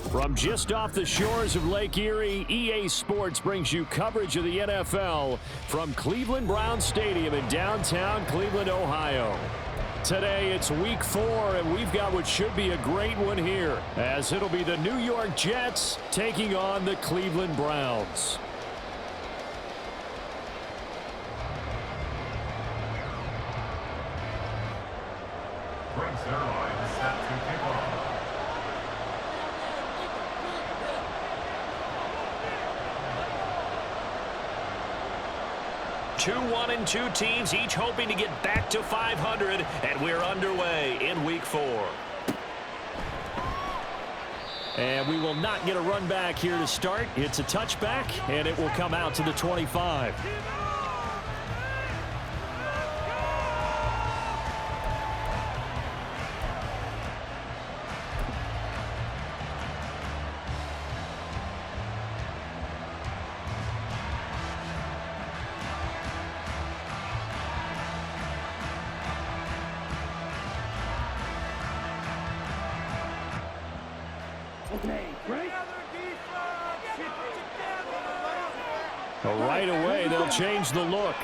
From just off the shores of Lake Erie, EA Sports brings you coverage of the NFL from Cleveland Browns Stadium in downtown Cleveland, Ohio. Today, it's week 4, and we've got what should be a great one here, as it'll be the New York Jets taking on the Cleveland Browns. Brings their line set to kick off. 2-1-2 teams, each hoping to get back to 500, and we're underway in week 4. And we will not get a run back here to start. It's a touchback, and it will come out to the 25. Right away, they'll change the look.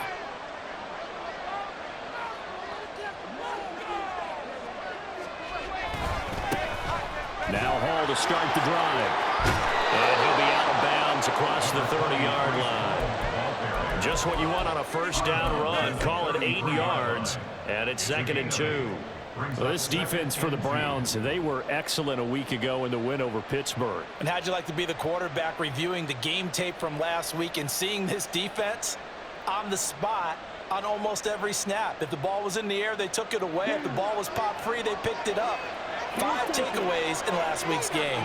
Now Hall to start the drive. And he'll be out of bounds across the 30-yard line. Just what you want on a first down run. Call it 8 yards, and it's 2nd and 2. Well, this defense for the Browns, they were excellent a week ago in the win over Pittsburgh. And how'd you like to be the quarterback reviewing the game tape from last week and seeing this defense on the spot on almost every snap? If the ball was in the air, they took it away. If the ball was popped free, they picked it up. 5 takeaways in last week's game.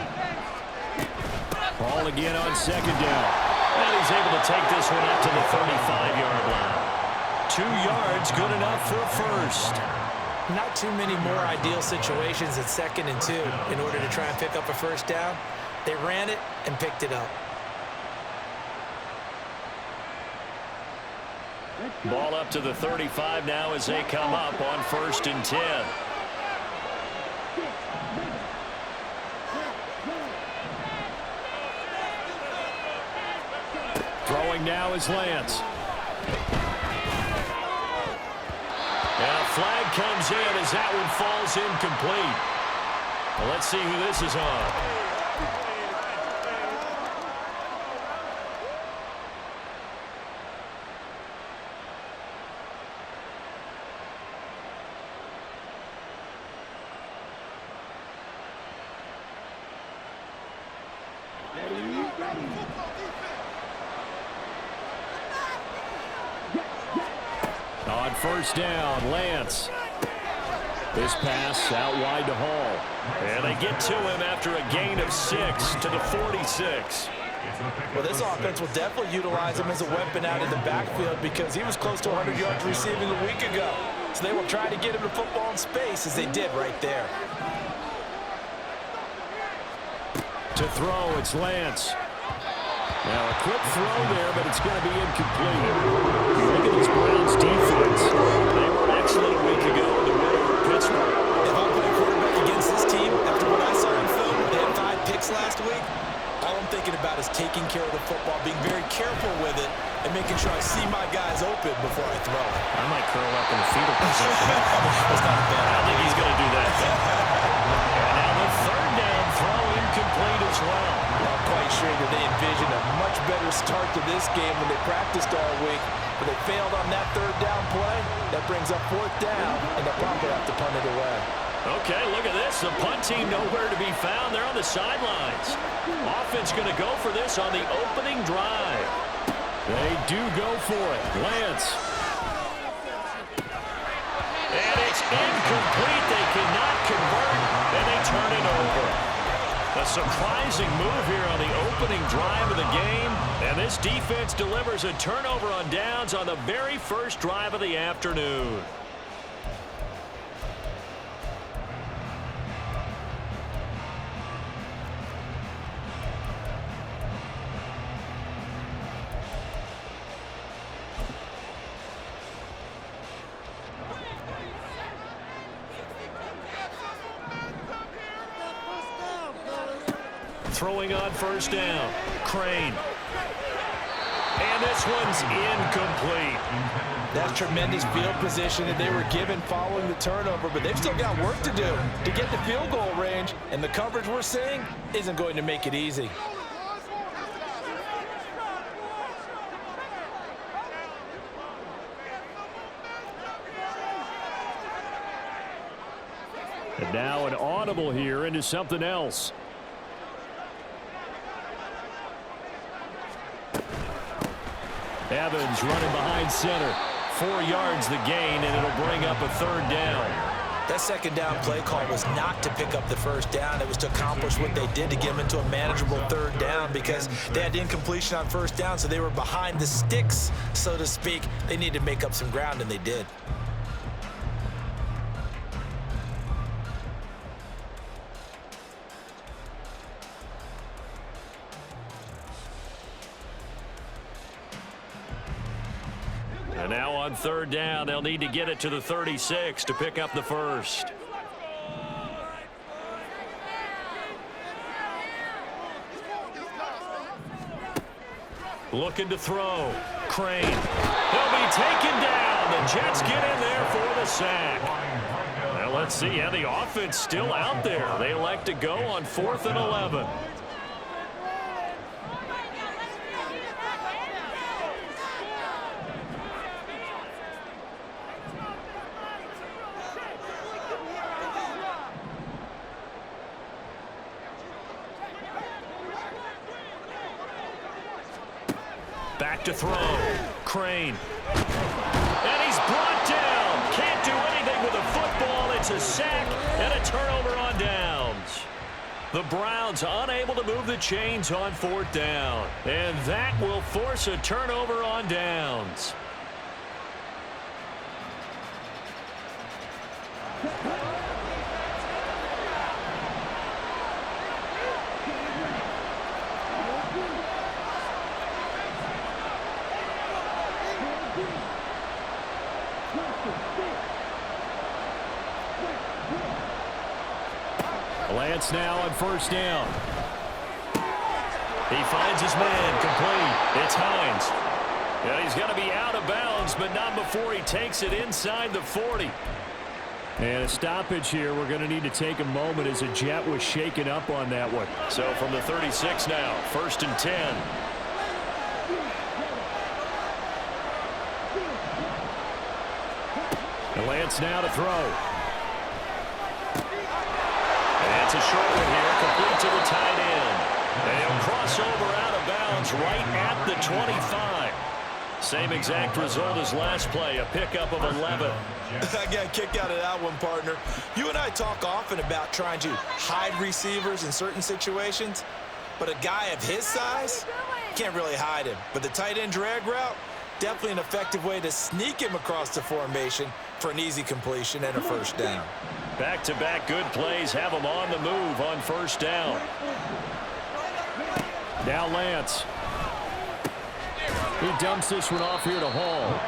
Ball again on 2nd down. And he's able to take this one up to the 35-yard line. 2 yards, good enough for a first. Not too many more ideal situations at 2nd and 2 in order to try and pick up a first down. They ran it and picked it up. Ball up to the 35 now as they come up on 1st and 10. Throwing now is Lance. And a flag comes in as that one falls incomplete. Well, let's see who this is on. On 1st down, Lance. This pass out wide to Hall. And they get to him after a gain of 6 to the 46. Well, this offense will definitely utilize him as a weapon out in the backfield because he was close to 100 yards receiving a week ago. So they will try to get him the football in space as they did right there. To throw, it's Lance. Now a quick throw there, but it's going to be incomplete. Look at this Browns defense. They were excellent a week ago in the win over Pittsburgh. If I'm playing quarterback against this team, after what I saw in film, they had 5 picks last week, all I'm thinking about is taking care of the football, being very careful with it, and making sure I see my guys open before I throw it. I might curl up in the fetal position. That's not bad. I think he's going to do that. And now the 3rd down throw incomplete as well. I'm quite sure that they envisioned a much better start to this game when they practiced all week, but they failed on that 3rd down play. That brings up 4th down, and they'll probably have to punt it away. Okay, look at this. The punt team nowhere to be found. They're on the sidelines. Offense going to go for this on the opening drive. They do go for it. Lance. And it's incomplete. They cannot convert, and they turn it over. A surprising move here on the opening drive of the game. And this defense delivers a turnover on downs on the very first drive of the afternoon. Throwing on first down. Crane. And this one's incomplete. That's tremendous field position that they were given following the turnover, but they've still got work to do to get the field goal range, and the coverage we're seeing isn't going to make it easy. And now an audible here into something else. Evans running behind center. 4 yards the gain, and it'll bring up a third down. That second down play call was not to pick up the first down. It was to accomplish what they did to get them into a manageable third down because they had incompletion on first down, so they were behind the sticks, so to speak. They needed to make up some ground, and they did. And now on third down, they'll need to get it to the 36 to pick up the first. Looking to throw. Crane. He'll be taken down. The Jets get in there for the sack. Now let's see how the offense still out there. They elect to go on 4th and 11. Back to throw. Crane. And he's brought down. Can't do anything with the football. It's a sack and a turnover on downs. The Browns unable to move the chains on 4th down. And that will force a turnover on downs. Lance now on first down. He finds his man complete. It's Hines. Yeah, he's going to be out of bounds, but not before he takes it inside the 40. And a stoppage here. We're going to need to take a moment as a Jet was shaken up on that one. So from the 36 now, 1st and 10. And Lance now to throw. It's a short one here, complete to the tight end. And he'll cross over out of bounds right at the 25. Same exact result as last play, a pickup of 11. I got a kick out of that one, partner. You and I talk often about trying to hide receivers in certain situations, but a guy of his size can't really hide him. But the tight end drag route, definitely an effective way to sneak him across the formation for an easy completion and a first down. Back-to-back good plays have him on the move on first down. Now Lance. He dumps this one off here to Hall.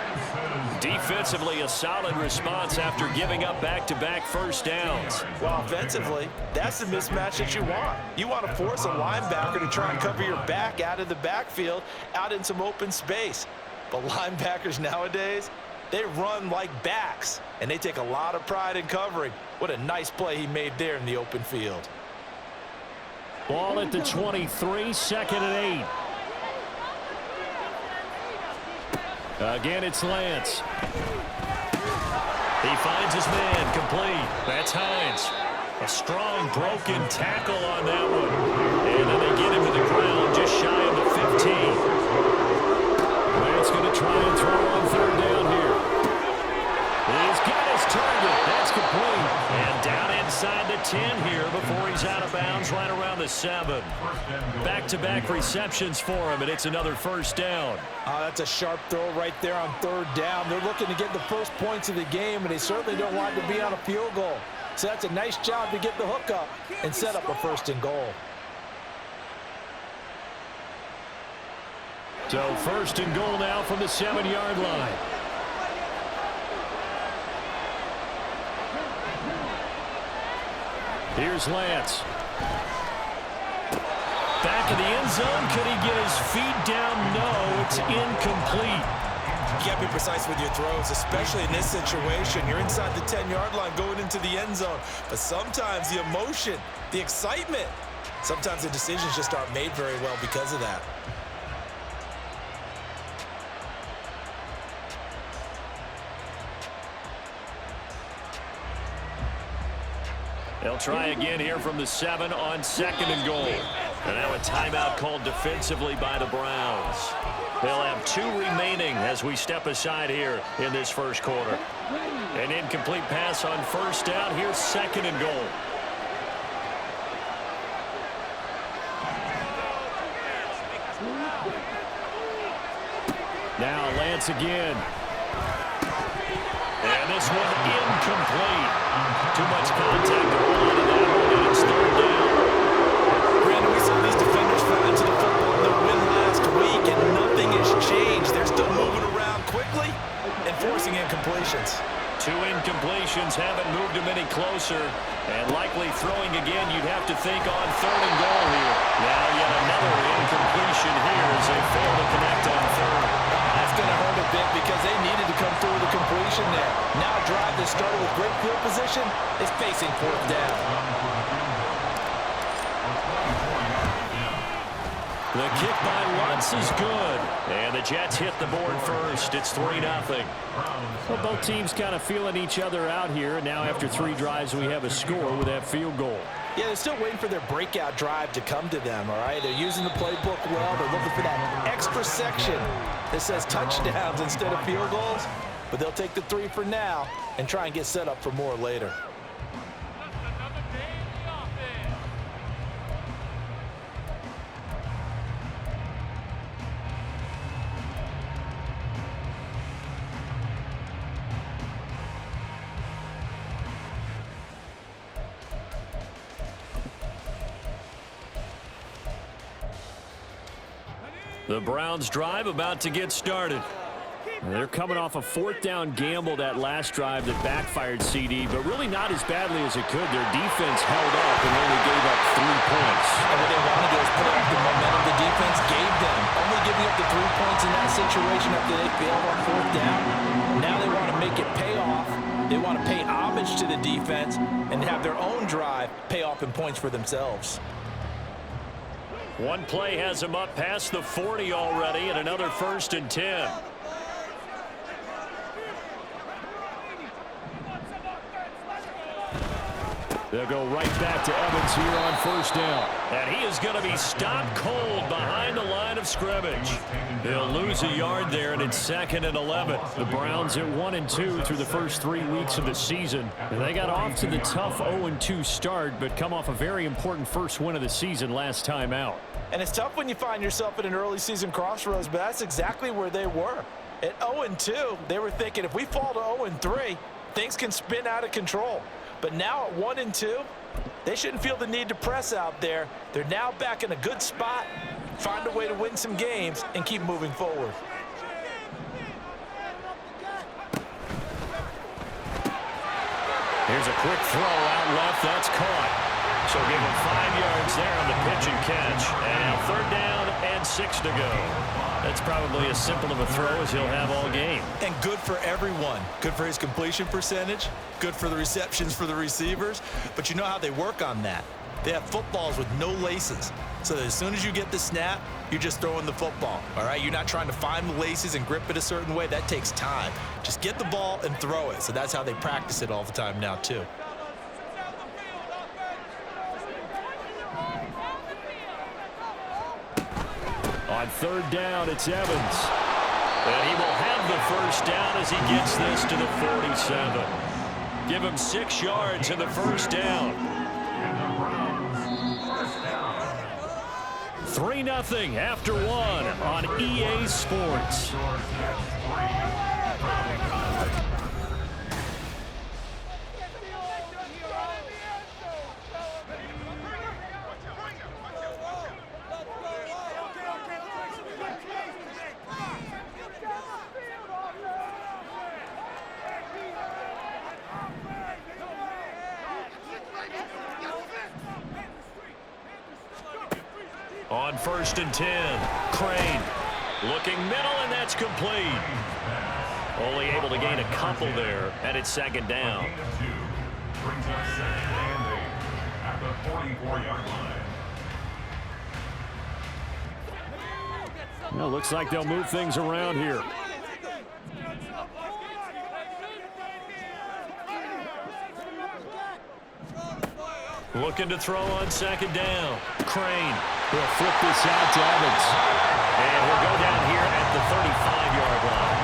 Defensively, a solid response after giving up back-to-back first downs. Well, offensively, that's the mismatch that you want. You want to force a linebacker to try and cover your back out of the backfield, out in some open space. But linebackers nowadays, they run like backs, and they take a lot of pride in covering. What a nice play he made there in the open field. Ball at the 23, 2nd and 8. Again, it's Lance. He finds his man complete. That's Hines. A strong broken tackle on that one. And then they get him to the ground just shy of the 15. Lance going to try and throw on third down here. He's got his target. That's complete. And down inside the 10 here before he's out of bounds right around the 7. Back-to-back receptions for him, and it's another first down. That's a sharp throw right there on third down. They're looking to get the first points of the game, and they certainly don't want to be on a field goal. So that's a nice job to get the hook up and set up a 1st and goal. So 1st and goal now from the 7-yard line. Here's Lance. back in the end zone. Could he get his feet down? No, it's incomplete. You can't be precise with your throws, especially in this situation. You're inside the 10-yard line going into the end zone. But sometimes the emotion, the excitement, sometimes the decisions just aren't made very well because of that. They'll try again here from the 7 on 2nd and goal. And now a timeout called defensively by the Browns. They'll have 2 remaining as we step aside here in this first quarter. An incomplete pass on 1st down. Here's 2nd and goal. Now Lance again. And this one incomplete. Too much contact to hold on to that one, and it's 3rd down. Brandon, we saw these defenders fly into the football in their win last week, and nothing has changed. They're still moving around quickly and forcing incompletions. 2 incompletions haven't moved them any closer, and likely throwing again, you'd have to think on 3rd and goal here. Now yet another incompletion here as they fail to connect on 3rd. That's going to hurt a bit because they needed to come through with a completion there. Now a drive that started with great field position is facing 4th down. The kick by Lutz is good. And the Jets hit the board first. It's 3-0. Well, both teams kind of feeling each other out here. Now after 3 drives, we have a score with that field goal. Yeah, they're still waiting for their breakout drive to come to them, all right? They're using the playbook well. They're looking for that extra section that says touchdowns instead of field goals. But they'll take the 3 for now and try and get set up for more later. The Browns drive about to get started. They're coming off a 4th down gamble that last drive that backfired CD, but really not as badly as it could. Their defense held up and only gave up 3 points. And what they wanted to do is put off the momentum the defense gave them. Only giving up the 3 points in that situation after they failed on 4th down. Now they want to make it pay off. They want to pay homage to the defense and have their own drive pay off in points for themselves. One play has them up past the 40 already, and another 1st and 10. They'll go right back to Evans here on 1st down. And he is going to be stopped cold behind the line of scrimmage. They'll lose a yard there, and it's 2nd and 11. The Browns at 1-2 through the first 3 weeks of the season. And they got off to the tough 0-2 start, but come off a very important first win of the season last time out. And it's tough when you find yourself at an early season crossroads, but that's exactly where they were. At 0-2, they were thinking if we fall to 0-3, things can spin out of control. But now at 1-2, they shouldn't feel the need to press out there. They're now back in a good spot, find a way to win some games, and keep moving forward. Here's a quick throw out left. That's caught. So give him 5 yards there on the pitch and catch. And now 3rd down and 6 to go. That's probably as simple of a throw as he'll have all game. And good for everyone. Good for his completion percentage. Good for the receptions for the receivers. But you know how they work on that. They have footballs with no laces. So that as soon as you get the snap, you're just throwing the football. All right? You're not trying to find the laces and grip it a certain way. That takes time. Just get the ball and throw it. So that's how they practice it all the time now, too. On 3rd down, it's Evans. And he will have the 1st down as he gets this to the 47. Give him 6 yards in the 1st down. 3-0 after 1 on EA Sports. On 1st and 10, Crane looking middle, and that's complete. Only able to gain a couple there, and it's 2nd down. Brings up 2nd and 8 at the 44-yard line. Well, looks like they'll move things around here. Looking to throw on 2nd down. Crane will flip this out to Evans. And he'll go down here at the 35-yard line.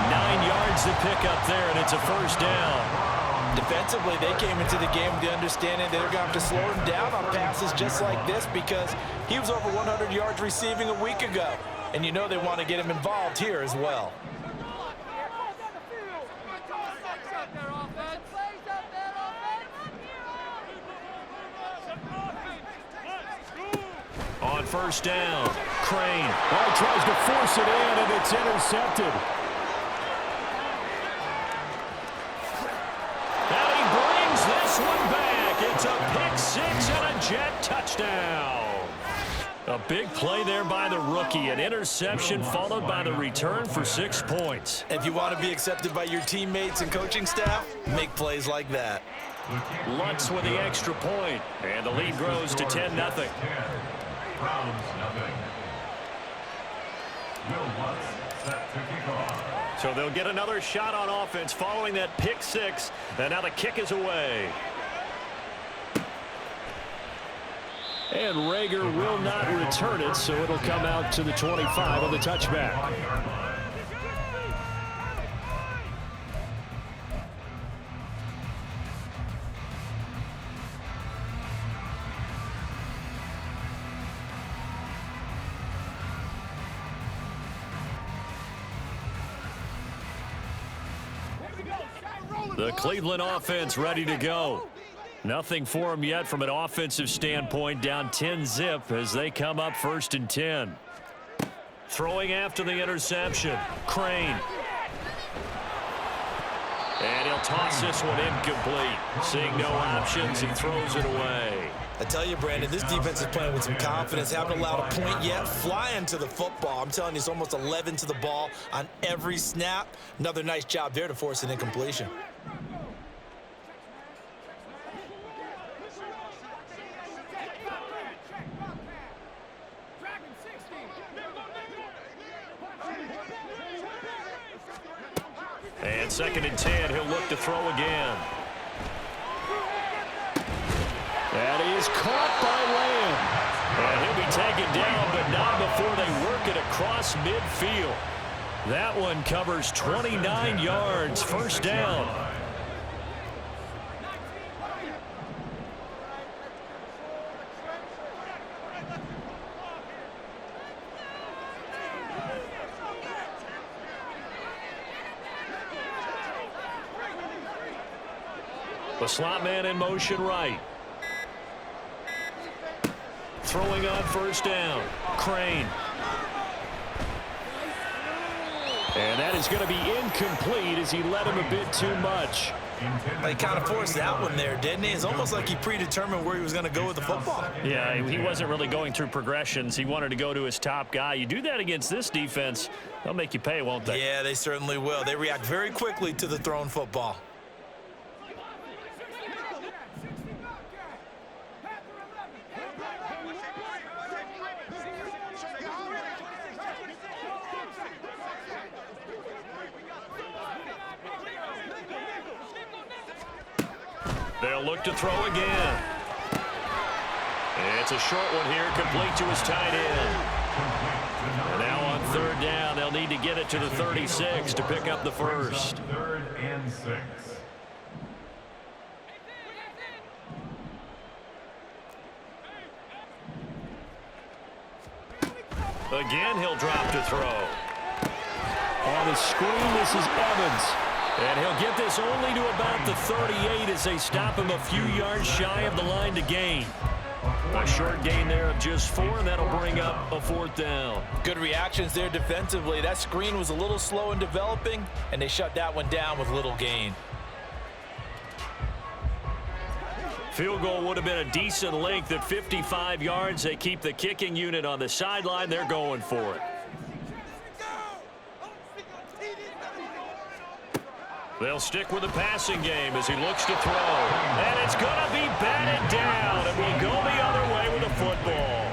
9 yards to pick up there, and it's a 1st down. Defensively, they came into the game with the understanding they're going to have to slow him down on passes just like this because he was over 100 yards receiving a week ago. And you know they want to get him involved here as well. On 1st down, Crane. Oh, he tries to force it in, and it's intercepted. And he brings this one back. It's a pick 6 and a Jet touchdown. A big play there by the rookie. An interception followed by the return for 6 points. If you want to be accepted by your teammates and coaching staff, make plays like that. Lutz with the extra point, and the lead grows to 10-0. Browns nothing. Will Lutz set to kick off. So they'll get another shot on offense following that pick 6, and now the kick is away. And Rager will not return it, so it'll come out to the 25 on the touchback. The Cleveland offense ready to go. Nothing for them yet from an offensive standpoint, down 10-zip as they come up 1st and 10. Throwing after the interception, Crane. And he'll toss this one incomplete. Seeing no options, he throws it away. I tell you, Brandon, this defense is playing with some confidence. Haven't allowed a point yet. Flying to the football. I'm telling you, it's almost 11 to the ball on every snap. Another nice job there to force an incompletion. And 2nd and 10, he'll look to throw again. And he is caught by Lamb. And he'll be taken down, but not before they work it across midfield. That one covers 29 yards, 1st down. The slot man in motion right. Throwing on 1st down. Crane. And that is going to be incomplete as he led him a bit too much. He kind of forced that one there, didn't he? It's almost like he predetermined where he was going to go with the football. Yeah, he wasn't really going through progressions. He wanted to go to his top guy. You do that against this defense, they'll make you pay, won't they? Yeah, they certainly will. They react very quickly to the thrown football. They'll look to throw again. It's a short one here, complete to his tight end. And now on 3rd down, they'll need to get it to the 36 to pick up the 1st. 3rd and 6. Again, he'll drop to throw. On the screen, this is Evans. And he'll get this only to about the 38 as they stop him a few yards shy of the line to gain. A short gain there of just 4, and that'll bring up a 4th down. Good reactions there defensively. That screen was a little slow in developing, and they shut that one down with little gain. Field goal would have been a decent length at 55 yards. They keep the kicking unit on the sideline. They're going for it. They'll stick with the passing game as he looks to throw. And it's going to be batted down, and will go the other way with the football.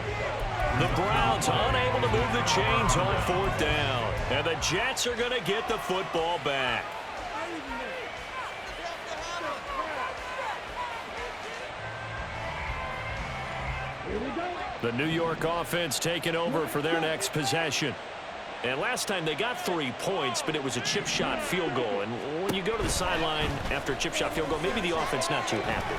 The Browns unable to move the chains on 4th down. And the Jets are going to get the football back. The New York offense taking over for their next possession. And last time they got 3 points, but it was a chip shot field goal. And when you go to the sideline after a chip shot field goal, maybe the offense not too happy.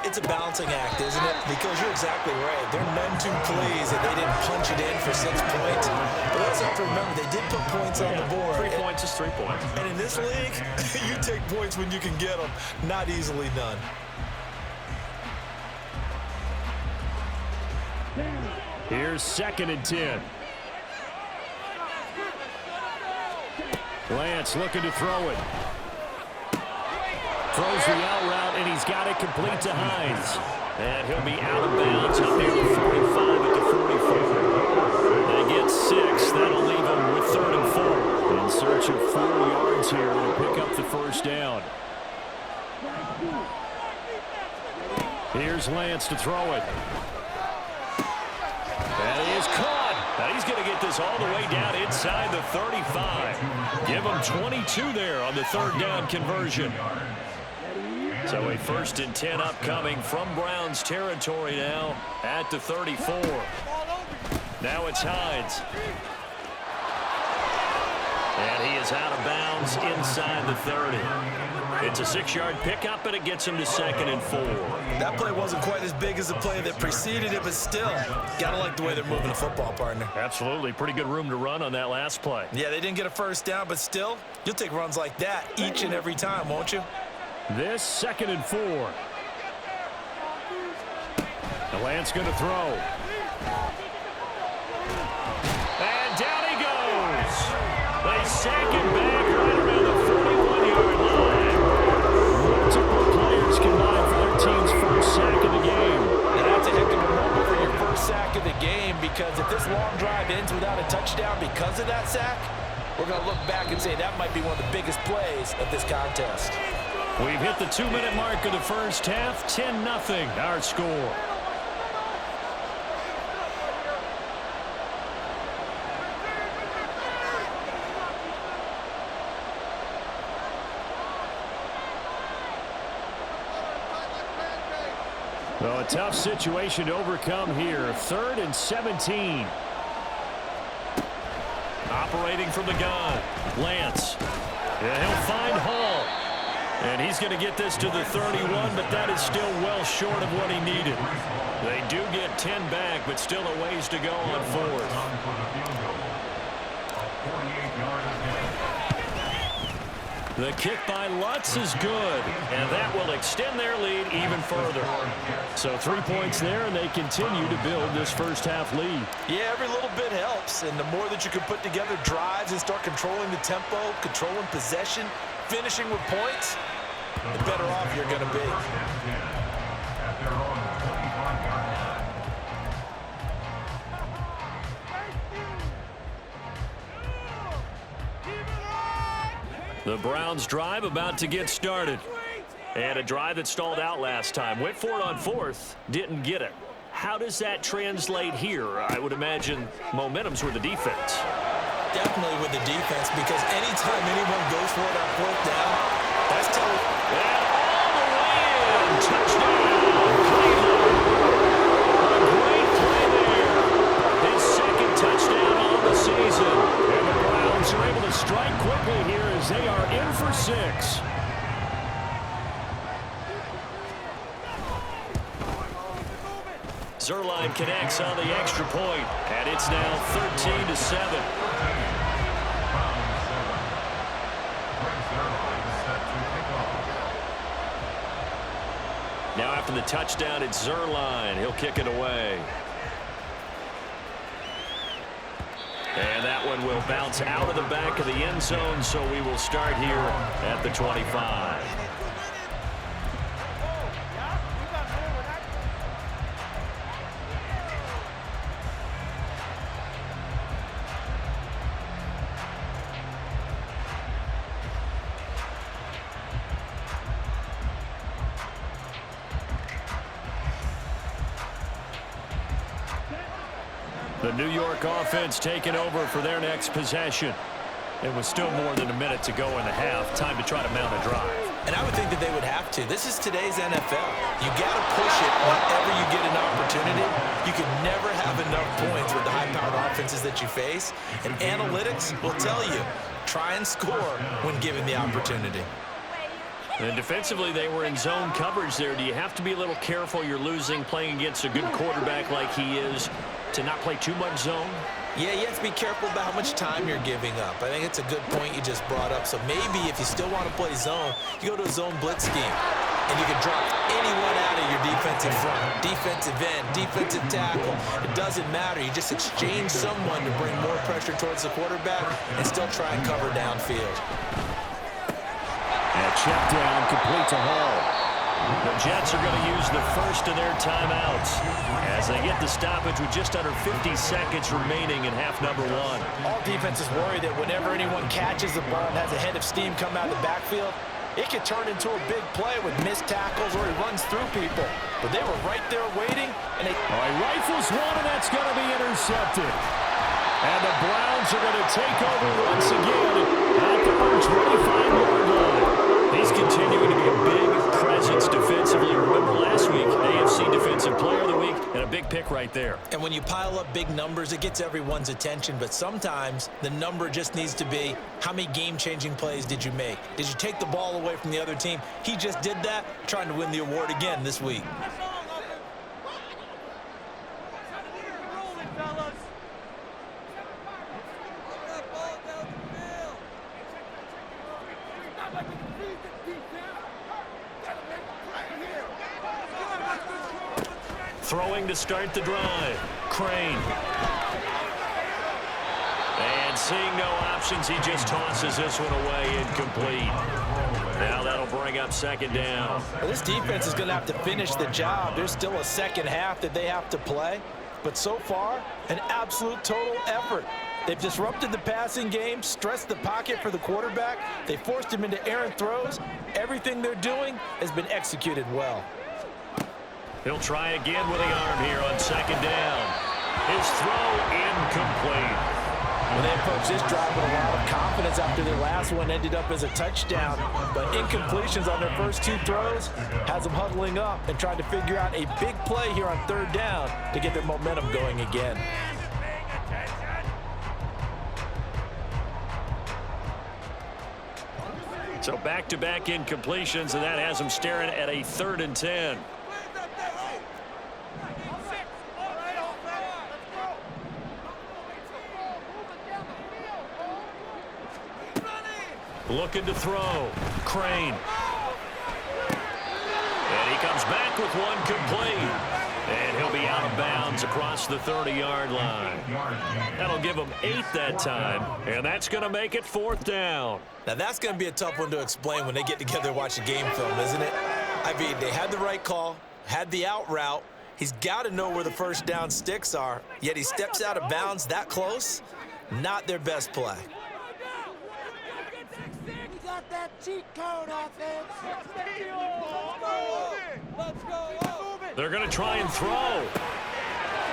It's a balancing act, isn't it? Because you're exactly right. They're meant to please, and they didn't punch it in for 6 points. But let's have to remember, they did put points on the board. 3 points is 3 points. And in this league, you take points when you can get them. Not easily done. Here's 2nd and 10. Lance looking to throw it. Throws the out route, and he's got it complete to Hines. And he'll be out of bounds up near the 45 at the 44. They get 6. That'll leave them with 3rd and 4. In search of 4 yards here to pick up the first down. Here's Lance to throw it. And he is caught. Now he's going to get this all the way down inside the 35. Give him 22 there on the 3rd down conversion. So a 1st and 10 upcoming from Browns territory now at the 34. Now it's Hines. And he is out of bounds inside the 30. It's a 6-yard pickup, and it gets him to 2nd and 4. That play wasn't quite as big as the play that preceded it, but still, gotta like the way they're moving the football, partner. Absolutely. Pretty good room to run on that last play. Yeah, they didn't get a 1st down, but still, you'll take runs like that each and every time, won't you? This 2nd and 4. The Lance going to throw. And down he goes. They sack him back right around the 41-yard line. Multiple players combined for their team's 1st sack of the game. Now that's a heck of a moment for your 1st sack of the game, because if this long drive ends without a touchdown because of that sack, we're going to look back and say that might be one of the biggest plays of this contest. We've hit the 2-minute mark of the first half. 10-0 our score. So a tough situation to overcome here. 3rd and 17. Operating from the gun. Lance. And he'll find Hall. And he's going to get this to the 31, but that is still well short of what he needed. They do get 10 back, but still a ways to go on 4th. The kick by Lutz is good, and that will extend their lead even further. So 3 points there, and they continue to build this first half lead. Yeah, every little bit helps, and the more that you can put together drives and start controlling the tempo, controlling possession, finishing with points, the better off you're going to be. The Browns drive about to get started. And a drive that stalled out last time. Went for it on 4th, didn't get it. How does that translate here? I would imagine momentum's with the defense. Definitely with the defense, because anytime anyone goes for it on 4th down, that's telling. And all the way in. Touchdown. A great play there. His 2nd touchdown on the season. And the Browns are able to strike quickly here as they are in for 6. Zerline connects on the extra point, and it's now 13-7. Now after the touchdown, it's Zerline. He'll kick it away. And that one will bounce out of the back of the end zone, so we will start here at the 25. The New York offense taking over for their next possession. It was still more than a minute to go in the half. Time to try to mount a drive. And I would think that they would have to. This is today's NFL. You got to push it whenever you get an opportunity. You can never have enough points with the high-powered offenses that you face. And analytics will tell you, try and score when given the opportunity. And defensively, they were in zone coverage there. Do you have to be a little careful? You're losing, playing against a good quarterback like he is, to not play too much zone? Yeah, you have to be careful about how much time you're giving up. I think it's a good point you just brought up. So maybe if you still want to play zone, you go to a zone blitz scheme. And you can drop anyone out of your defensive front, defensive end, defensive tackle. It doesn't matter. You just exchange someone to bring more pressure towards the quarterback and still try and cover downfield. And check down, complete to Hall. The Jets are going to use the first of their timeouts as they get the stoppage with just under 50 seconds remaining in half number one. All defenses worry that whenever anyone catches the ball and has a head of steam come out of the backfield, it could turn into a big play with missed tackles or he runs through people. But they were right there waiting, and they... All right, rifles one, and that's going to be intercepted. And the Browns are going to take over once again at their own 25-yard line. He's continuing to be a big presence defensively. Remember last week, AFC Defensive Player of the Week, and a big pick right there. And when you pile up big numbers, it gets everyone's attention. But sometimes the number just needs to be, how many game-changing plays did you make? Did you take the ball away from the other team? He just did that, trying to win the award again this week. Throwing to start the drive. Crane. And seeing no options, he just tosses this one away, incomplete. Now that'll bring up second down. Well, this defense is going to have to finish the job. There's still a second half that they have to play. But so far, an absolute total effort. They've disrupted the passing game, stressed the pocket for the quarterback. They forced him into errant throws. Everything they're doing has been executed well. He'll try again with the arm here on second down. His throw incomplete. Well, they approached this drive with a lot of confidence after their last one ended up as a touchdown. But incompletions on their first two throws has them huddling up and trying to figure out a big play here on third down to get their momentum going again. So back-to-back incompletions, and that has them staring at a 3rd and 10. Looking to throw. Crane. And he comes back with one complete. And he'll be out of bounds across the 30-yard line. That'll give him 8 that time. And that's going to make it 4th down. Now, that's going to be a tough one to explain when they get together and watch a game film, isn't it? I mean, they had the right call, had the out route. He's got to know where the first down sticks are, yet he steps out of bounds that close. Not their best play. Got that cheat code offense. Let's go. They're going to try and throw.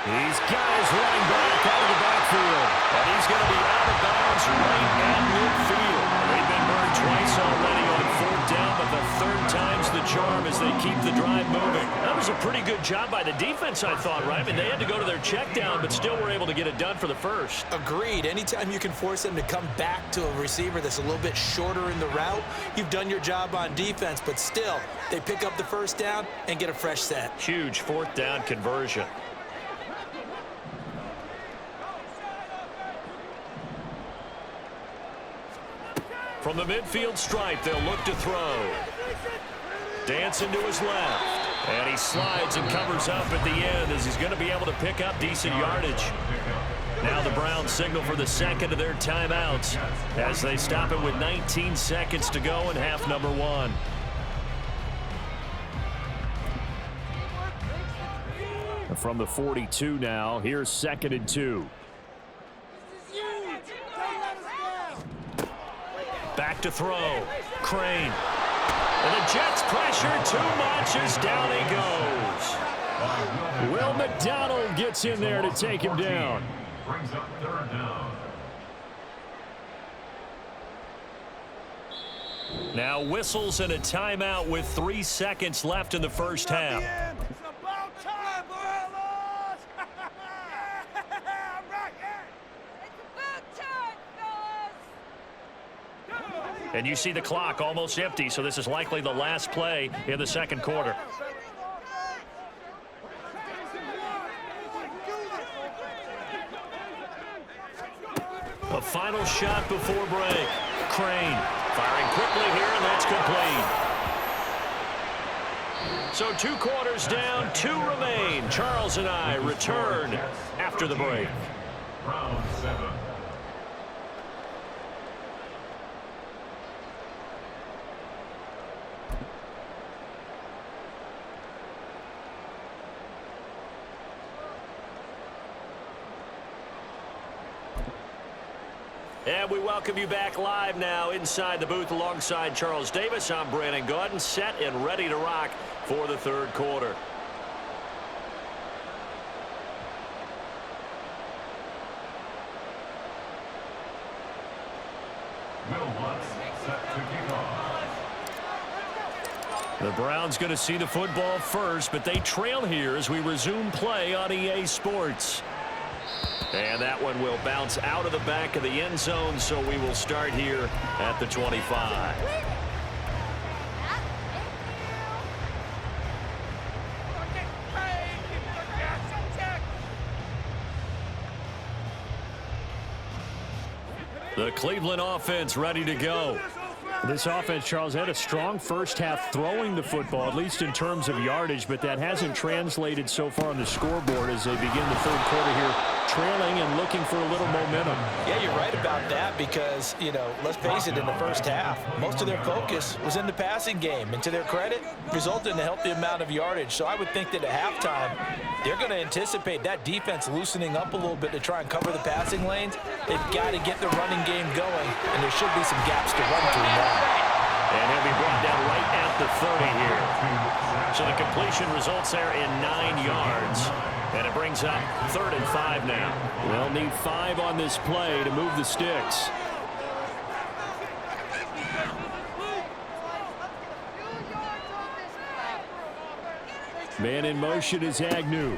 He's got his running back out of the backfield. And he's going to be out of bounds right at midfield. They've been burned twice already on 4th down, but the 3rd time's the charm as they keep the drive moving. That was a pretty good job by the defense, I thought, right? I mean, they had to go to their check down, but still were able to get it done for the first. Agreed. Anytime you can force them to come back to a receiver that's a little bit shorter in the route, you've done your job on defense, but still, they pick up the first down and get a fresh set. Huge 4th down conversion. From the midfield stripe, they'll look to throw. Dancing to his left. And he slides and covers up at the end as he's going to be able to pick up decent yardage. Now the Browns signal for the second of their timeouts as they stop it with 19 seconds to go in half number one. From the 42 now, here's 2nd and 2. Back to throw. Crane. And the Jets pressure too much as down he goes. Will McDonald gets in there to take him down. brings up third down. Now whistles and a timeout with 3 seconds left in the first half. It's about time, fellas! And you see the clock almost empty, so this is likely the last play in the second quarter. A final shot before break. Crane firing quickly here, and that's complete. So 2 quarters down, 2 remain. Charles and I return after the break. Round 7. And we welcome you back live now inside the booth alongside Charles Davis. I'm Brandon Gaudin, set and ready to rock for the third quarter. Will Lutz set to kick off. The Browns going to see the football first, but they trail here as we resume play on EA Sports. And that one will bounce out of the back of the end zone, so we will start here at the 25. The Cleveland offense ready to go. This offense, Charles, had a strong first half throwing the football, at least in terms of yardage, but that hasn't translated so far on the scoreboard as they begin the third quarter here, trailing and looking for a little momentum. Yeah, you're right about that because, let's face it, in the first half, most of their focus was in the passing game. And to their credit, resulted in a healthy amount of yardage. So I would think that at halftime, they're going to anticipate that defense loosening up a little bit to try and cover the passing lanes. They've got to get the running game going, and there should be some gaps to run through now. And he'll be brought down right at the 30 here. So the completion results there in 9 yards. And it brings up 3rd and 5 now. They'll need 5 on this play to move the sticks. Man in motion is Agnew.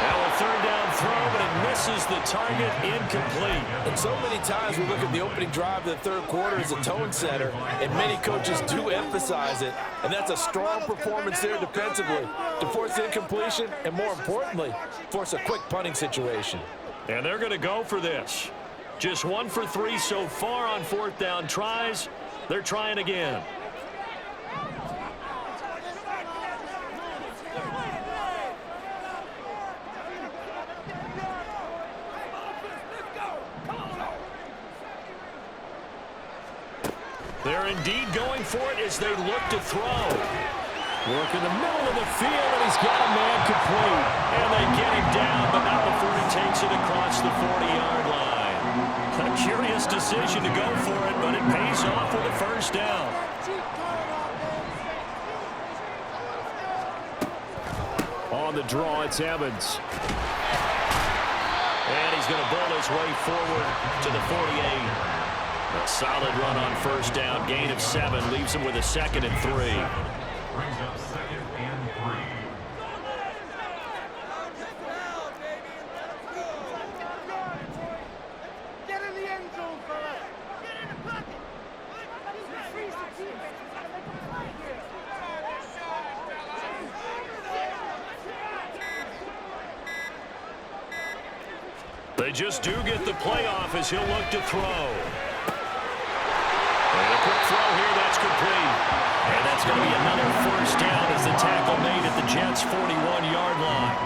Now a 3rd down throw, but it misses the target, incomplete. And so many times we look at the opening drive of the third quarter as a tone setter, and many coaches do emphasize it. And that's a strong performance there defensively to force incompletion and, more importantly, force a quick punting situation. And they're going to go for this. Just 1 for 3 so far on 4th down tries. They're trying again. They're indeed going for it as they look to throw. Work in the middle of the field, and he's got a man complete. And they get him down, but not before he takes it across the 40-yard line. A curious decision to go for it, but it pays off with a first down. On the draw, it's Evans. And he's going to bowl his way forward to the 48. A solid run on first down. Gain of 7 leaves him with a 2nd and 3. Brings up 2nd and 3. Get in the end zone, fella. Get in the pocket. Freeze the defense. We gotta make a play here. They just do get the playoff as he'll look to throw. And a quick throw here, that's complete. And that's going to be another first down as the tackle made at the Jets' 41-yard line.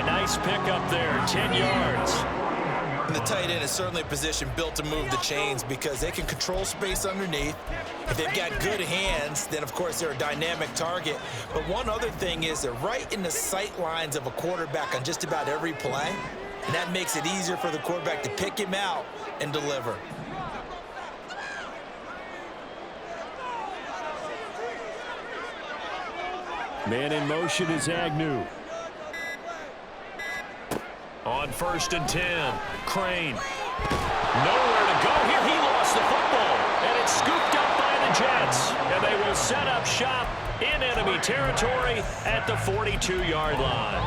A nice pickup there, 10 yards. And the tight end is certainly a position built to move the chains because they can control space underneath. If they've got good hands, then, of course, they're a dynamic target. But one other thing is they're right in the sight lines of a quarterback on just about every play. And that makes it easier for the quarterback to pick him out and deliver. Man in motion is Agnew. On 1st and 10, Crane. Nowhere to go here. He lost the football, and it's scooped up by the Jets. And they will set up shop in enemy territory at the 42-yard line.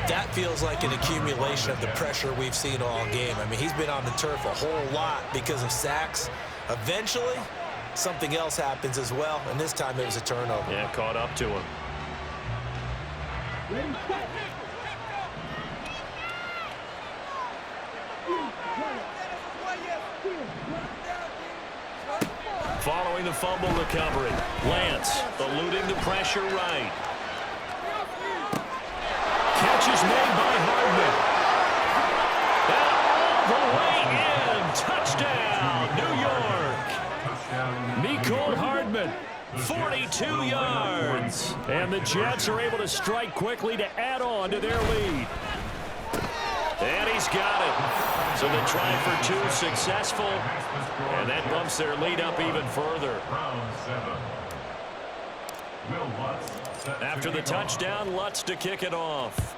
That feels like an accumulation of the pressure we've seen all game. I mean, he's been on the turf a whole lot because of sacks. Eventually, something else happens as well, and this time it was a turnover. Yeah, caught up to him. Following the fumble recovery, Lance eluding the pressure right. Catch is made by Hardman. And all the way in. Touchdown, New York. Mecole Hardman, 42 yards. And the Jets are able to strike quickly to add on to their lead. And he's got it. So the try for 2 successful. And that bumps their lead up even further. After the touchdown, Lutz to kick it off.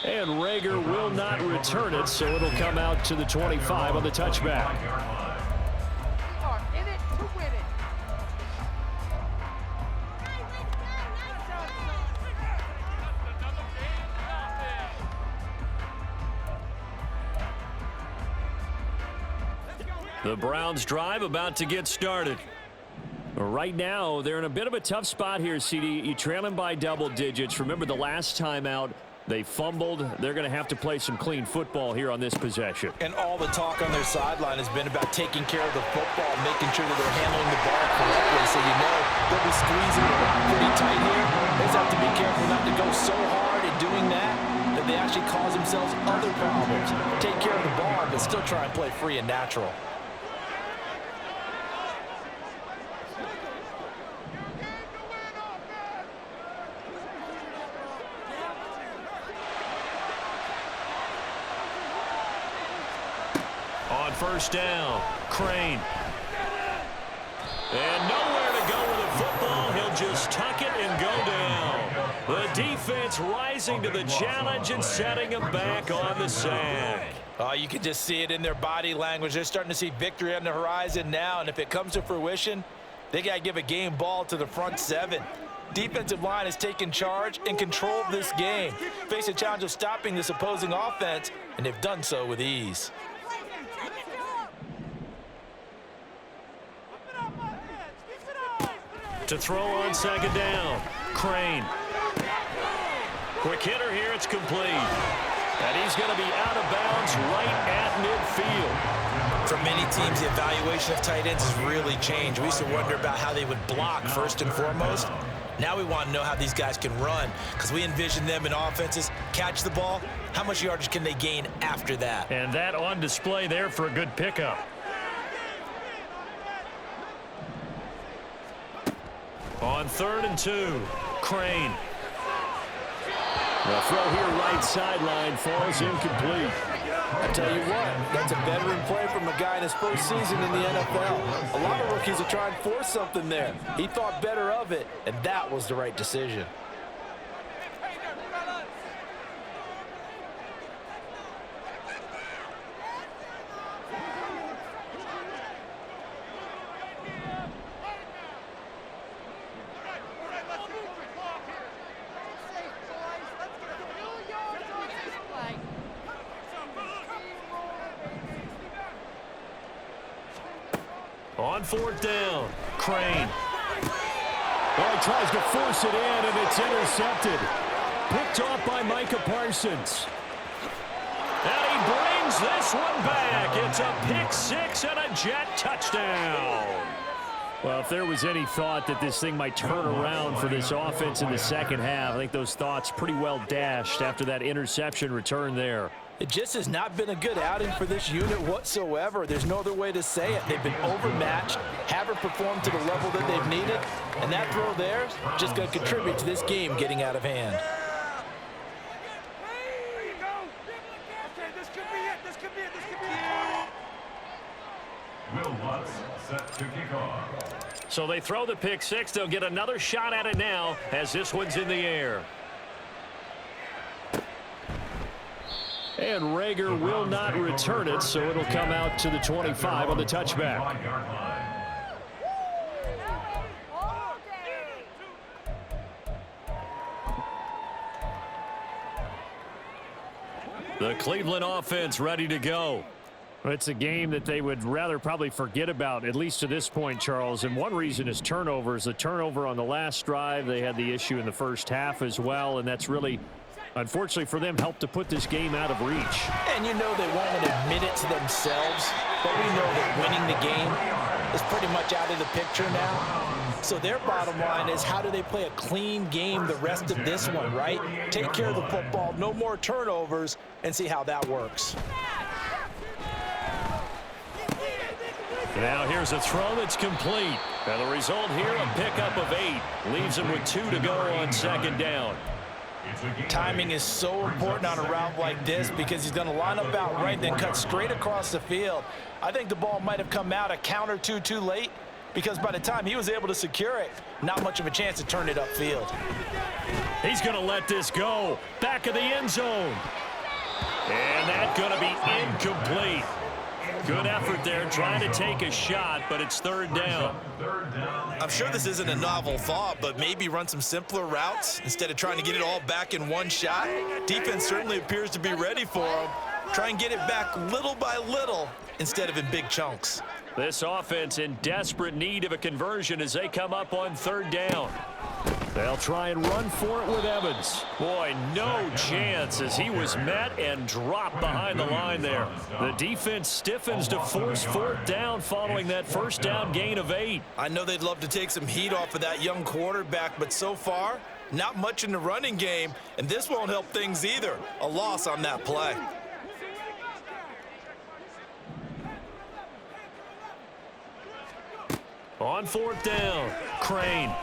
And Rager will not return it, so it'll come out to the 25 on the touchback. The Browns drive about to get started. Right now, they're in a bit of a tough spot here, CD. You trail them by double digits. Remember the last time out, they fumbled. They're going to have to play some clean football here on this possession. And all the talk on their sideline has been about taking care of the football, making sure that they're handling the ball correctly. So you know they'll be squeezing the rock pretty tight here. They just have to be careful not to go so hard in doing that they actually cause themselves other problems. Take care of the ball, but still try and play free and natural. On 1st down, Crane. And nowhere to go with the football. He'll just tuck it and go down. The defense rising to the challenge and setting him back on the sack. You can just see it in their body language. They're starting to see victory on the horizon now, and if it comes to fruition, they got to give a game ball to the front 7. Defensive line has taken charge and control of this game. Face a challenge of stopping this opposing offense, and they've done so with ease. To throw on 2nd down, Crane. Quick hitter here, it's complete. And he's going to be out of bounds right at midfield. For many teams, the evaluation of tight ends has really changed. We used to wonder about how they would block first and foremost. Now we want to know how these guys can run, because we envision them in offenses catch the ball. How much yardage can they gain after that? And that on display there for a good pickup. On 3rd and 2, Crane. The throw here right sideline falls incomplete. I tell you what, that's a veteran play from a guy in his first season in the NFL. A lot of rookies will try and force something there. He thought better of it, and that was the right decision. On 4th down, Crane. Well, he tries to force it in, and it's intercepted. Picked off by Micah Parsons. And he brings this one back. It's a pick 6 and a Jet touchdown. Well, if there was any thought that this thing might turn around for this offense in the second half, I think those thoughts pretty well dashed after that interception return there. It just has not been a good outing for this unit whatsoever. There's no other way to say it. They've been overmatched, haven't performed to the level that they've needed, and that throw there is just going to contribute to this game getting out of hand. There you go. Okay, this could be it. This could be it. This could be it. Will Lutz set to kick kickoff. So they throw the pick six. They'll get another shot at it now as this one's in the air. And Rager will not return it, so it'll come out to the 25 on the touchback. The Cleveland offense ready to go. It's a game that they would rather probably forget about, at least to this point, Charles. And one reason is turnovers. The turnover on the last drive, they had the issue in the first half as well, and that's really, unfortunately for them, helped to put this game out of reach. And you know they won't admit it to themselves, but we know that winning the game is pretty much out of the picture now. So their bottom line is, how do they play a clean game the rest of this one, right? Take care of the football, no more turnovers, and see how that works. Now here's a throw that's complete. And the result here, a pickup of 8. Leaves him with 2 to go on second down. Timing is so important on a route like this because he's going to line up out right, then cut straight across the field. I think the ball might have come out a count or two too late because by the time he was able to secure it, not much of a chance to turn it upfield. He's going to let this go. Back of the end zone. And that's going to be incomplete. Good effort there, trying to take a shot, but it's third down. I'm sure this isn't a novel thought, but maybe run some simpler routes instead of trying to get it all back in one shot. Defense certainly appears to be ready for him. Try and get it back little by little instead of in big chunks. This offense in desperate need of a conversion as they come up on third down. They'll try and run for it with Evans. Boy, no chance as he was met and dropped behind the line there. The defense stiffens to force fourth down following that first down gain of 8. I know they'd love to take some heat off of that young quarterback, but so far, not much in the running game, and this won't help things either. A loss on that play. On fourth down, Crane.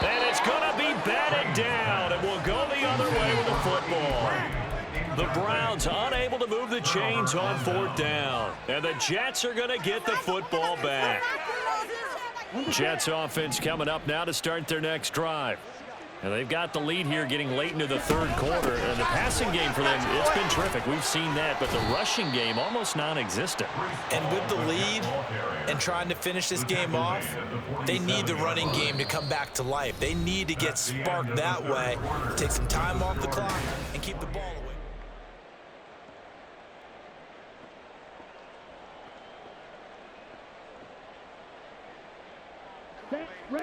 And it's going to be batted down, and we'll go the other way with the football. The Browns unable to move the chains on fourth down, and the Jets are going to get the football back. Jets offense coming up now to start their next drive. And they've got the lead here getting late into the third quarter. And the passing game for them, it's been terrific. We've seen that, but the rushing game almost non-existent. And with the lead and trying to finish this game off, they need the running game to come back to life. They need to get sparked that way, take some time off the clock, and keep the ball away.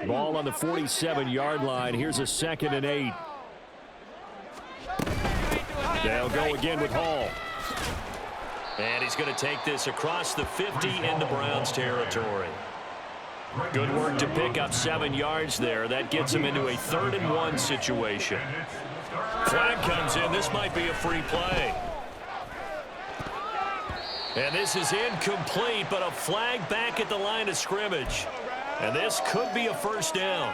Ball on the 47-yard line. Here's a 2nd and 8. They'll go again with Hall. And he's going to take this across the 50 into Browns territory. Good work to pick up 7 yards there. That gets him into a 3rd and 1 situation. Flag comes in. This might be a free play. And this is incomplete, but a flag back at the line of scrimmage. And this could be a first down.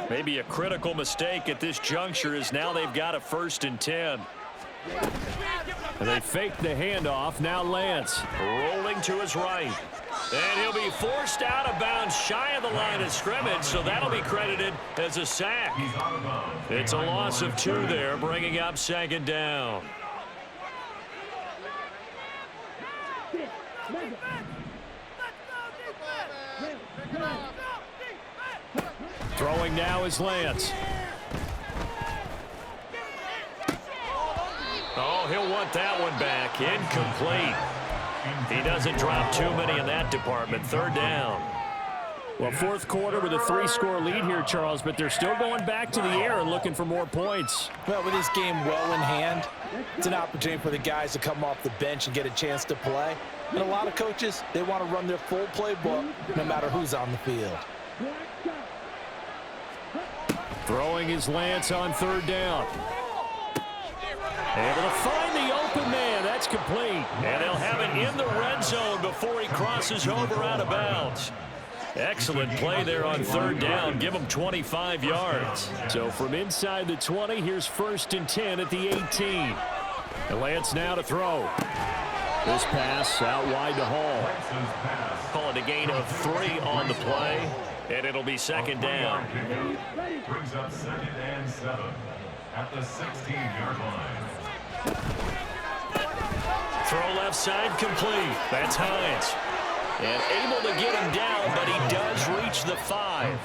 Maybe a critical mistake at this juncture is now they've got a 1st and 10. And they fake the handoff. Now Lance rolling to his right. And he'll be forced out of bounds shy of the line of scrimmage, so that'll be credited as a sack. It's a loss of 2 there, bringing up 2nd down. Throwing now is Lance. Oh, he'll want that one back. Incomplete. He doesn't drop too many in that department. 3rd down. Well, 4th quarter with a 3-score lead here, Charles, but they're still going back to the air and looking for more points. Well, with this game well in hand, it's an opportunity for the guys to come off the bench and get a chance to play. And a lot of coaches, they want to run their full playbook no matter who's on the field. Throwing is Lance on 3rd down. Able to find the open man. That's complete. And they'll have it in the red zone before he crosses over out of bounds. Excellent play there on 3rd down. Give him 25 yards. So from inside the 20, here's 1st and 10 at the 18. And Lance now to throw. This pass out wide to Hall. Call it a gain of 3 on the play, and it'll be second down. Brings up 2nd and 7 at the 16-yard line. Throw left side complete. That's Hines. And able to get him down, but he does reach the 5.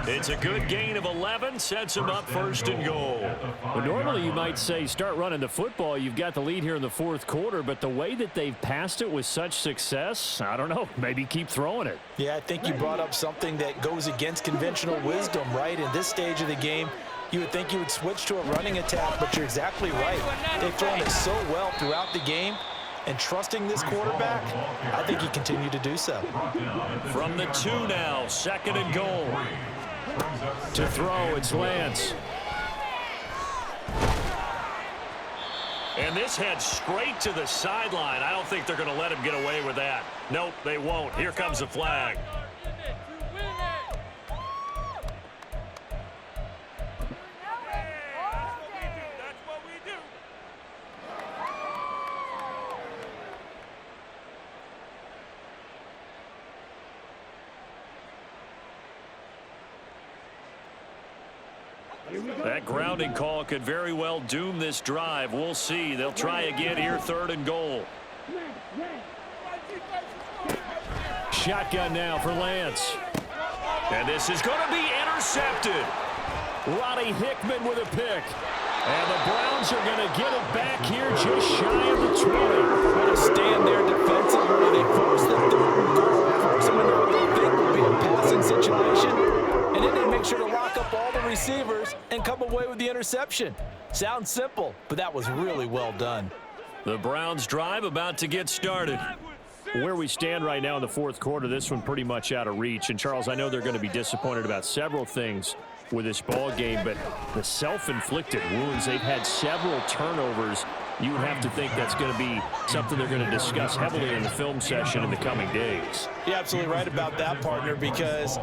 It's a good gain of 11, sets him up 1st and goal. Well, normally you might say start running the football. You've got the lead here in the 4th quarter, but the way that they've passed it with such success, I don't know, maybe keep throwing it. Yeah, I think you brought up something that goes against conventional wisdom, right? In this stage of the game, you would think you would switch to a running attack, but you're exactly right. They've thrown it so well throughout the game. And trusting this quarterback, I think he continued to do so. From the 2 now, 2nd and goal. To throw, it's Lance. And this heads straight to the sideline. I don't think they're going to let him get away with that. Nope, they won't. Here comes the flag. That grounding call could very well doom this drive. We'll see. They'll try again here, 3rd and goal. Shotgun now for Lance. And this is going to be intercepted. Roddy Hickman with a pick. And the Browns are going to get it back here just shy of the 20. What a stand there defensively. They force the 3rd and goal. Force them into what they think will be a passing situation. And then they make sure to lock up all the receivers and come away with the interception. Sounds simple, but that was really well done. The Browns drive about to get started. Where we stand right now in the 4th quarter, this one pretty much out of reach. And, Charles, I know they're going to be disappointed about several things with this ball game, but the self-inflicted wounds, they've had several turnovers. You would have to think that's going to be something they're going to discuss heavily in the film session in the coming days. You're absolutely right about that, partner, because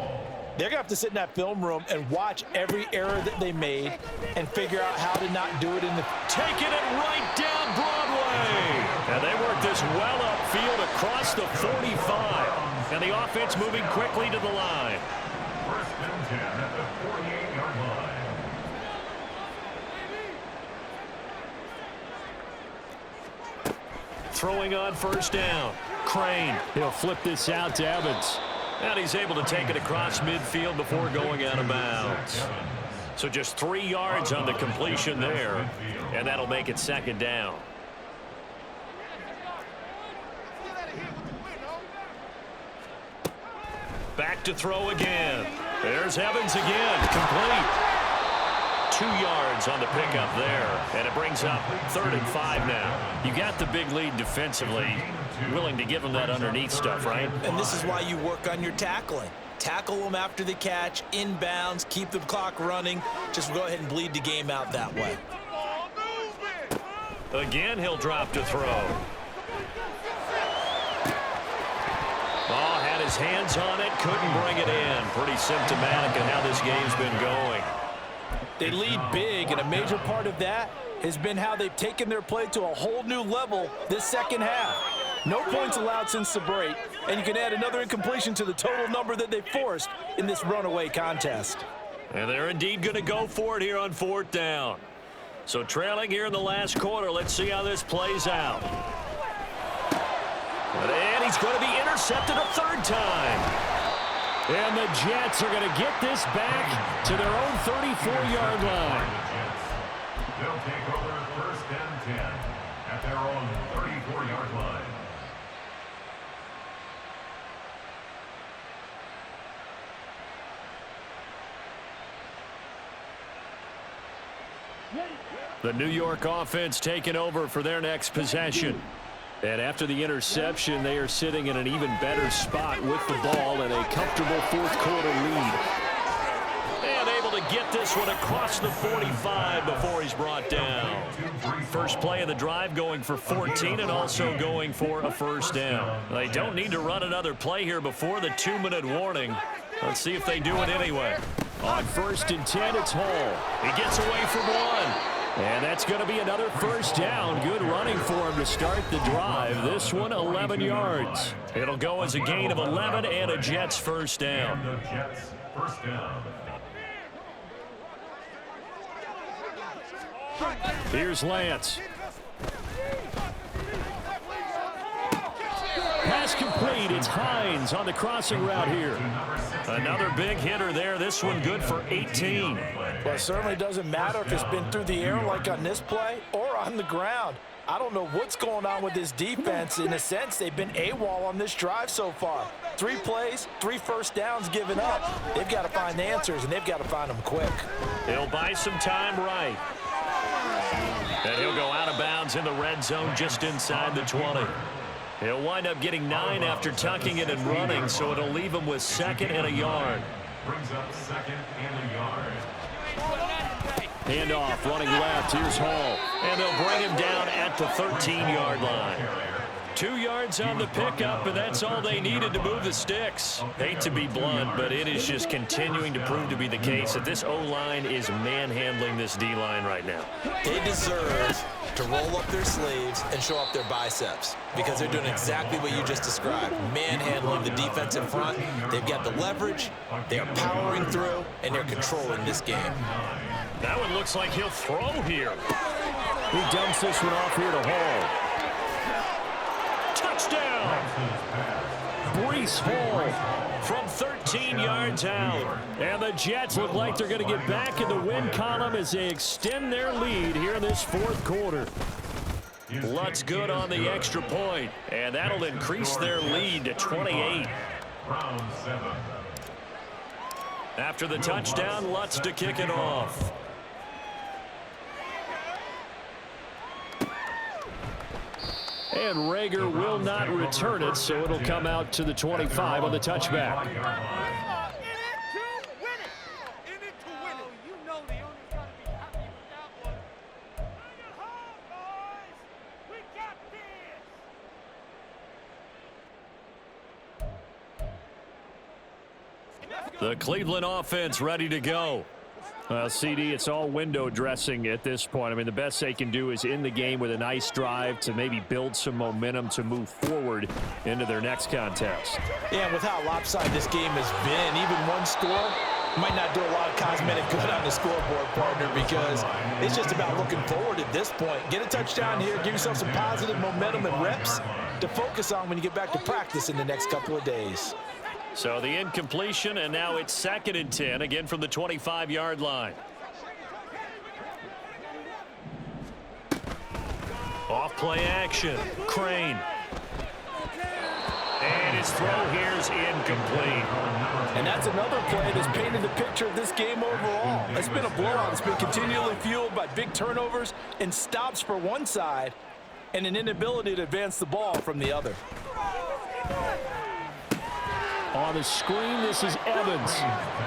they're going to have to sit in that film room and watch every error that they made and figure out how to not do it in the... Taking it right down Broadway. And they work this well upfield across the 45. And the offense moving quickly to the line. 1st and 10 at the 48-yard line. Throwing on 1st down. Crane. He'll flip this out to Evans. And he's able to take it across midfield before going out of bounds. So just 3 yards on the completion there. And that'll make it 2nd down. Back to throw again. There's Evans again. Complete. 2 yards on the pickup there. And it brings up 3rd and 5 now. You got the big lead defensively. Willing to give them that underneath stuff, right? And this is why you work on your tackling. Tackle them after the catch, inbounds, keep the clock running. Just go ahead and bleed the game out that way. Again, he'll drop to throw. Oh, had his hands on it, couldn't bring it in. Pretty symptomatic of how this game's been going. They lead big, and a major part of that has been how they've taken their play to a whole new level this 2nd half. No points allowed since the break, and you can add another incompletion to the total number that they forced in this runaway contest. And they're indeed going to go for it here on 4th down. So trailing here in the last quarter, let's see how this plays out. And he's going to be intercepted a 3rd time. And the Jets are going to get this back to their own 34-yard line. They'll take over 1st and 10 at their own 34-yard line. The New York offense taking over for their next possession. And after the interception, they are sitting in an even better spot with the ball and a comfortable 4th quarter lead. And able to get this one across the 45 before he's brought down. First play of the drive going for 14 and also going for a 1st down. They don't need to run another play here before the 2-minute warning. Let's see if they do it anyway. On 1st and 10, it's Hall. He gets away from one. And that's going to be another first down. Good running for him to start the drive. This one, 11 yards. It'll go as a gain of 11 and a Jets first down. And the Jets first down. Here's Lance. Pass complete. It's Hines on the crossing route here. Another big hitter there. This one good for 18. Well, it certainly doesn't matter if it's been through the air like on this play or on the ground. I don't know what's going on with this defense. In a sense, they've been AWOL on this drive so far. 3 plays, 3 first downs given up. They've got to find answers, and they've got to find them quick. He'll buy some time right. And he'll go out of bounds in the red zone just inside the 20. He'll wind up getting 9 after tucking it and running, so it'll leave him with 2nd and a yard. Brings up 2nd and a yard. Handoff, running left. Here's Hall. And they'll bring him down at the 13-yard line. 2 yards on the pickup, and that's all they needed to move the sticks. Hate to be blunt, but it is just continuing to prove to be the case that this O-line is manhandling this D-line right now. They deserve to roll up their sleeves and show up their biceps because they're doing exactly what you just described, manhandling the defense in front. They've got the leverage, they're powering through, and they're controlling this game. That one looks like he'll throw here. He dumps this one off here to Hall. Touchdown! Breece Hall from 13 yards out. And the Jets look like they're going to get back in the win column as they extend their lead here in this 4th quarter. Lutz good on the extra point, and that'll increase their lead to 28. Round 7. After the touchdown, Lutz to kick it off. And Rager will not return it, so it'll come out to the 25 on the touchback. The Cleveland offense ready to go. CD, it's all window dressing at this point. I mean, the best they can do is in the game with a nice drive to maybe build some momentum to move forward into their next contest. Yeah, with how lopsided this game has been, even one score might not do a lot of cosmetic good on the scoreboard, partner, because it's just about looking forward at this point. Get a touchdown here, give yourself some positive momentum and reps to focus on when you get back to practice in the next couple of days. So the incompletion, and now it's 2nd and 10, again from the 25-yard line. Off play action. Crane. And his throw here is incomplete. And that's another play that's painted the picture of this game overall. It's been a blowout. It's been continually fueled by big turnovers and stops for one side and an inability to advance the ball from the other. On the screen, this is Evans.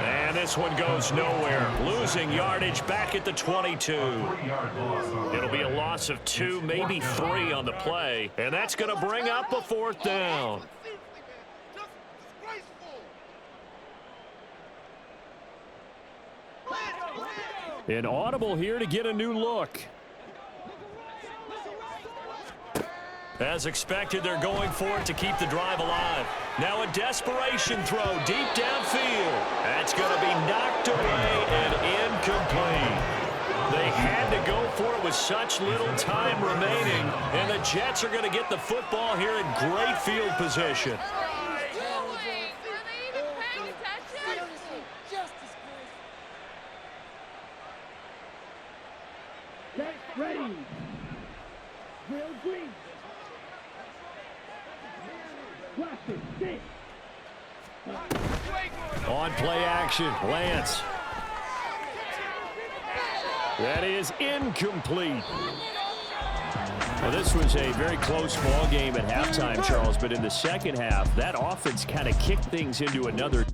And this one goes nowhere. Losing yardage back at the 22. It'll be a loss of 2, maybe 3 on the play. And that's going to bring up a 4th down. An audible here to get a new look. As expected, they're going for it to keep the drive alive. Now a desperation throw deep downfield. That's going to be knocked away and incomplete. They had to go for it with such little time remaining, and the Jets are going to get the football here in great field position. Get ready. Will Green. On play action, Lance. That is incomplete. Well, this was a very close ball game at halftime, Charles, but in the second half, that offense kind of kicked things into another